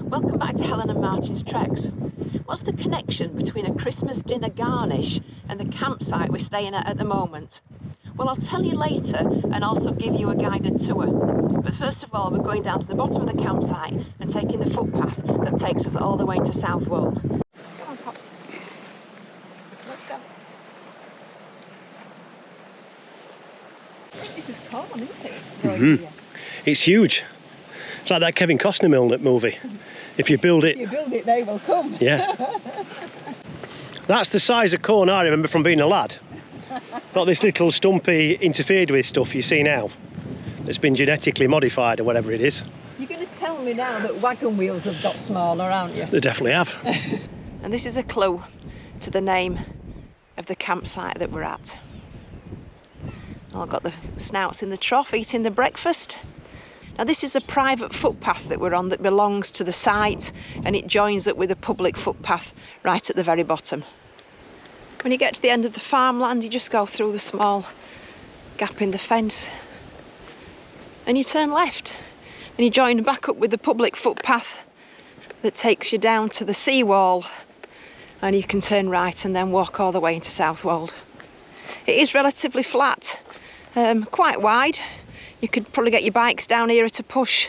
Welcome back to Helen and Martin's Treks. What's the connection between a Christmas dinner garnish and the campsite we're staying at the moment? Well, I'll tell you later and also give you a guided tour. But first of all, we're going down to the bottom of the campsite and taking the footpath that takes us all the way to Southwold. Come on, Pops. Let's go. I think this is corn, isn't it? It's huge. It's like that Kevin Costner movie. If you build it... If you build it, they will come. Yeah. That's the size of corn I remember from being a lad. Not this little stumpy, interfered with stuff you see now. It's been genetically modified or whatever it is. You're going to tell me now that wagon wheels have got smaller, aren't you? They definitely have. And this is a clue to the name of the campsite that we're at. I've got the snouts in the trough eating the breakfast. Now this is a private footpath that we're on that belongs to the site, and it joins up with a public footpath right at the very bottom. When you get to the end of the farmland, you just go through the small gap in the fence and you turn left and you join back up with the public footpath that takes you down to the seawall, and you can turn right and then walk all the way into Southwold. It is relatively flat, quite wide. You could probably get your bikes down here at a push,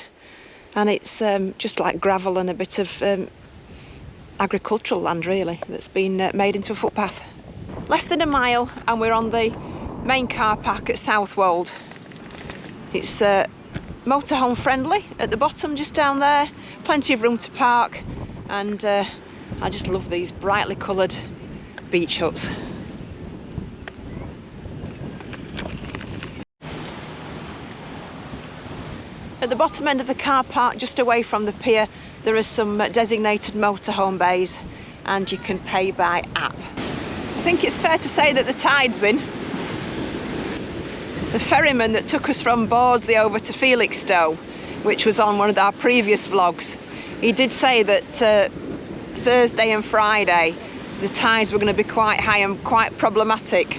and it's just like gravel and a bit of agricultural land really that's been made into a footpath. Less than a mile and we're on the main car park at Southwold. It's motorhome friendly at the bottom, just down there, plenty of room to park, and I just love these brightly coloured beach huts. At the bottom end of the car park, just away from the pier, there are some designated motorhome bays, and you can pay by app. I think it's fair to say that the tide's in. The ferryman that took us from Bawdsey over to Felixstowe, which was on one of our previous vlogs, he did say that Thursday and Friday the tides were going to be quite high and quite problematic.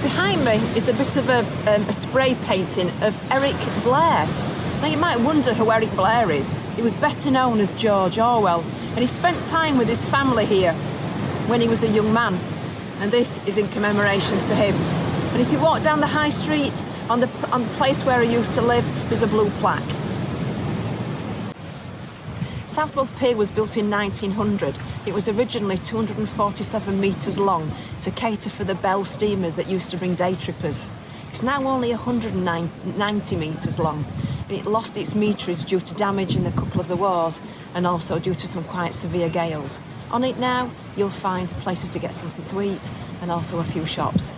Behind me is a bit of a spray painting of Eric Blair. Now you might wonder who Eric Blair is. He was better known as George Orwell, and he spent time with his family here when he was a young man, and this is in commemoration to him. And if you walk down the high street on the place where he used to live, there's a blue plaque. Southwold Pier was built in 1900. It was originally 247 metres long to cater for the Bell steamers that used to bring day trippers. It's now only 190 metres long. It lost its meterage due to damage in a couple of the wars and also due to some quite severe gales. On it now, you'll find places to get something to eat and also a few shops.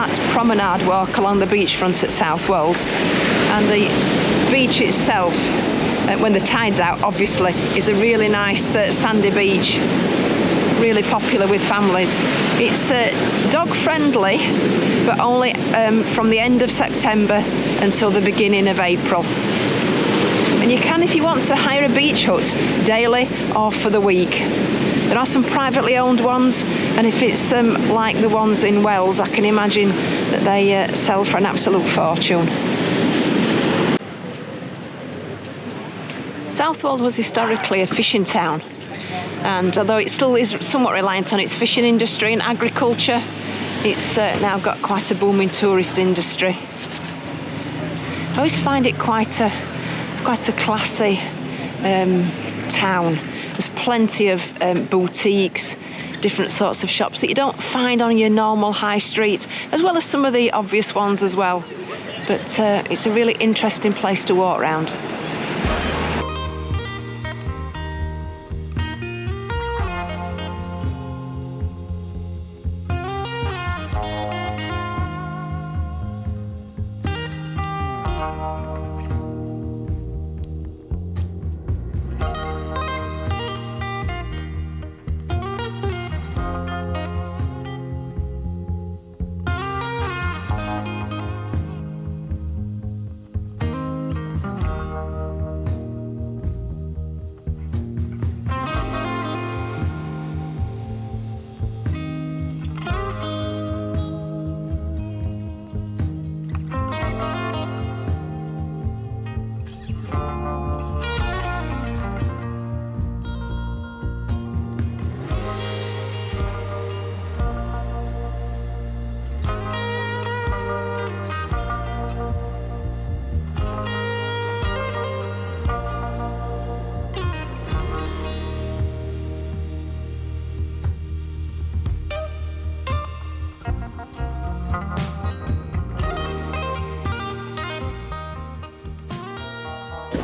flat promenade walk along the beachfront at Southwold, and the beach itself, when the tide's out obviously, is a really nice sandy beach, really popular with families. It's dog friendly, but only from the end of September until the beginning of April. And you can, if you want, to hire a beach hut daily or for the week. There are some privately owned ones, and if it's like the ones in Wells, I can imagine that they sell for an absolute fortune. Southwold was historically a fishing town, and although it still is somewhat reliant on its fishing industry and agriculture, it's now got quite a booming tourist industry. I always find it quite a classy town. There's plenty of boutiques, different sorts of shops that you don't find on your normal high street, as well as some of the obvious ones as well. But it's a really interesting place to walk around.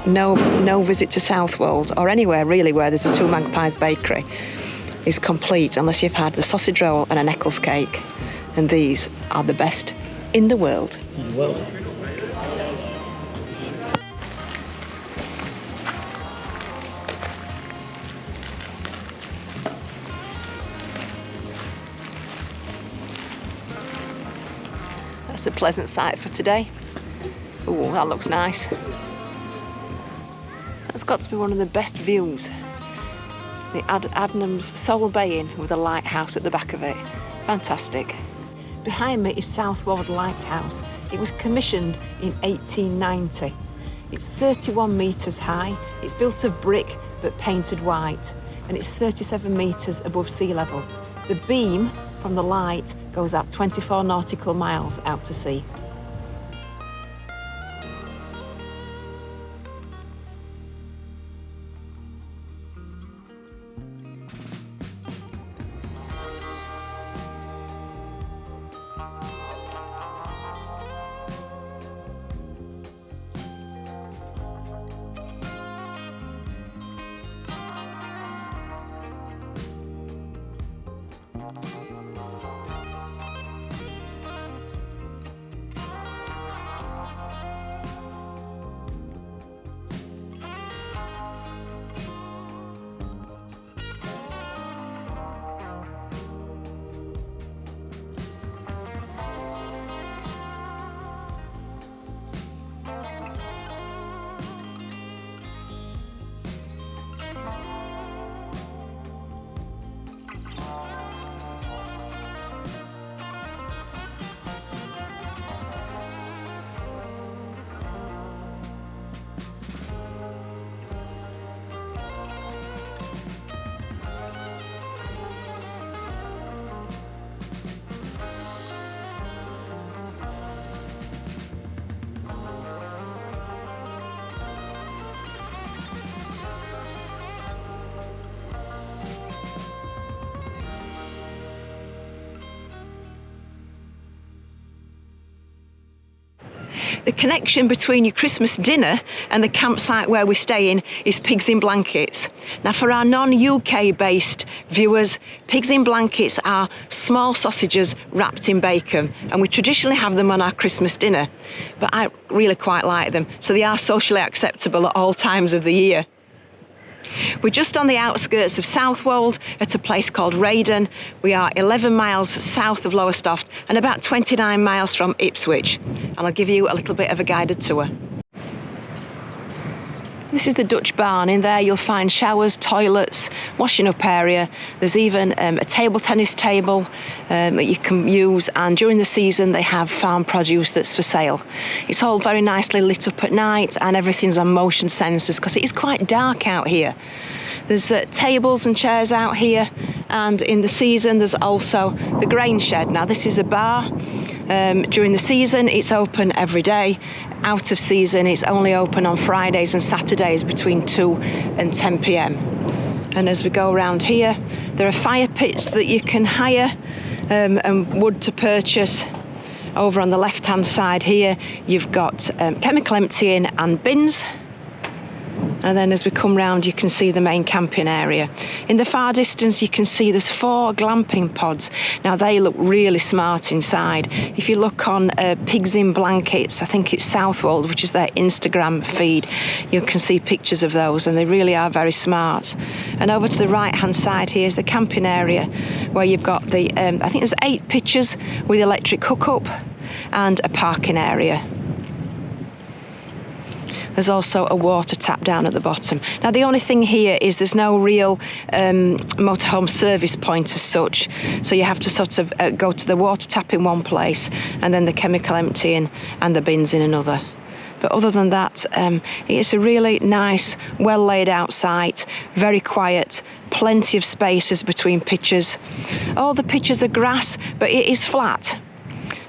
No visit to Southwold, or anywhere really where there's a Two Magpies bakery, is complete unless you've had the sausage roll and an Eccles cake, and these are the best in the world. That's a pleasant sight for today. Oh, that looks nice. That's got to be one of the best views. The Adnams Sole Baying with a lighthouse at the back of it. Fantastic. Behind me is Southwold Lighthouse. It was commissioned in 1890. It's 31 metres high. It's built of brick but painted white, and it's 37 metres above sea level. The beam from the light goes out 24 nautical miles out to sea. The connection between your Christmas dinner and the campsite where we're staying is pigs in blankets. Now, for our non-UK based viewers, pigs in blankets are small sausages wrapped in bacon, and we traditionally have them on our Christmas dinner, but I really quite like them, so they are socially acceptable at all times of the year. We're just on the outskirts of Southwold at a place called Raydon. We are 11 miles south of Lowestoft and about 29 miles from Ipswich. And I'll give you a little bit of a guided tour. This is the Dutch barn. In there you'll find showers, toilets, washing up area. There's even a table tennis table that you can use, and during the season they have farm produce that's for sale. It's all very nicely lit up at night and everything's on motion sensors because it is quite dark out here. There's tables and chairs out here, and in the season there's also the grain shed. Now this is a bar. During the season it's open every day. Out of season it's only open on Fridays and Saturdays between 2 and 10 p.m. And as we go around here, there are fire pits that you can hire and wood to purchase. Over on the left hand side here you've got chemical emptying and bins. And then as we come round you can see the main camping area. In the far distance you can see there's 4 glamping pods. Now they look really smart inside. If you look on Pigs in Blankets, I think it's Southwold, which is their Instagram feed, you can see pictures of those, and they really are very smart. And over to the right hand side here is the camping area where you've got the, I think there's 8 pitches with electric hookup and a parking area. There's also a water tap down at the bottom. Now the only thing here is there's no real motorhome service point as such, so you have to sort of go to the water tap in one place and then the chemical emptying and the bins in another. But other than that, it's a really nice, well laid out site, very quiet, plenty of spaces between pitches. All the pitches are grass, but it is flat.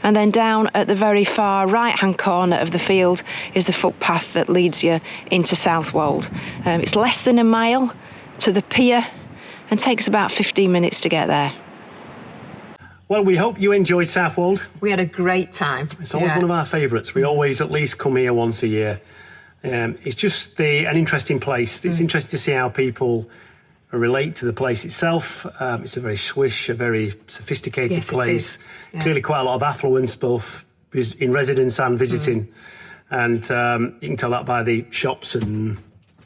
And then down at the very far right-hand corner of the field is the footpath that leads you into Southwold. It's less than a mile to the pier and takes about 15 minutes to get there. Well, we hope you enjoyed Southwold. We had a great time. It's always one of our favourites. We always at least come here once a year. It's just an interesting place. It's interesting to see how people relate to the place itself. It's a very swish, a very sophisticated place. Yeah. Clearly quite a lot of affluence, both in residence and visiting. And you can tell that by the shops and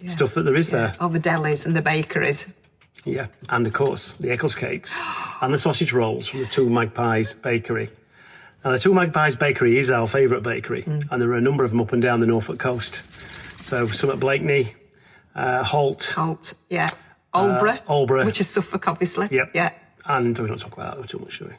stuff that there is there. All the delis and the bakeries. Yeah, and of course the Eccles cakes and the sausage rolls from the Two Magpies Bakery. Now the Two Magpies Bakery is our favourite bakery, and there are a number of them up and down the Norfolk coast. So some at Blakeney, Holt, yeah. Albury, which is Suffolk, obviously. Yep. Yeah. And we don't talk about that too much, do we?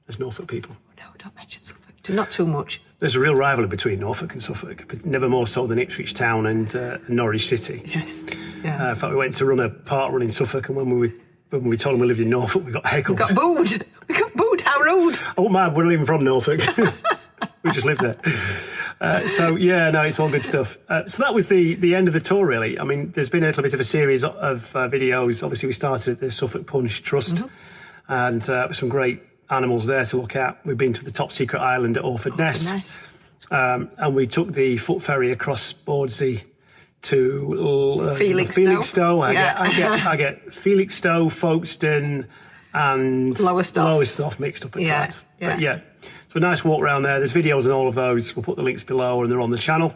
There's Norfolk people. No, don't mention Suffolk. Not too much. There's a real rivalry between Norfolk and Suffolk, but never more so than Ipswich Town and Norwich City. Yes. Yeah. In fact, we went to run a park run in Suffolk, and when we told them we lived in Norfolk, we got heckled. We got booed. How rude. Oh man, we're not even from Norfolk. We just lived there. So yeah, no, it's all good stuff. So that was the end of the tour, really. I mean, there's been a little bit of a series of videos. Obviously, we started at the Suffolk Punch Trust, and some great animals there to look at. We've been to the top secret island at Orford Ness, nice. And we took the foot ferry across Bordsey to Felixstowe. I get Felixstowe, Folkestone, and Lowestoft mixed up at times. Yeah. But yeah. So a nice walk around there. There's videos on all of those. We'll put the links below and they're on the channel.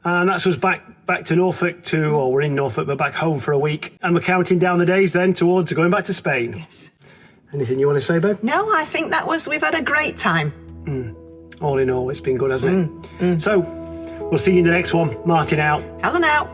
And that's us back to Norfolk we're in Norfolk, but back home for a week. And we're counting down the days then towards going back to Spain. Yes. Anything you want to say, babe? No, I think we've had a great time. All in all, it's been good, hasn't it? So, we'll see you in the next one. Martin out. Helen out.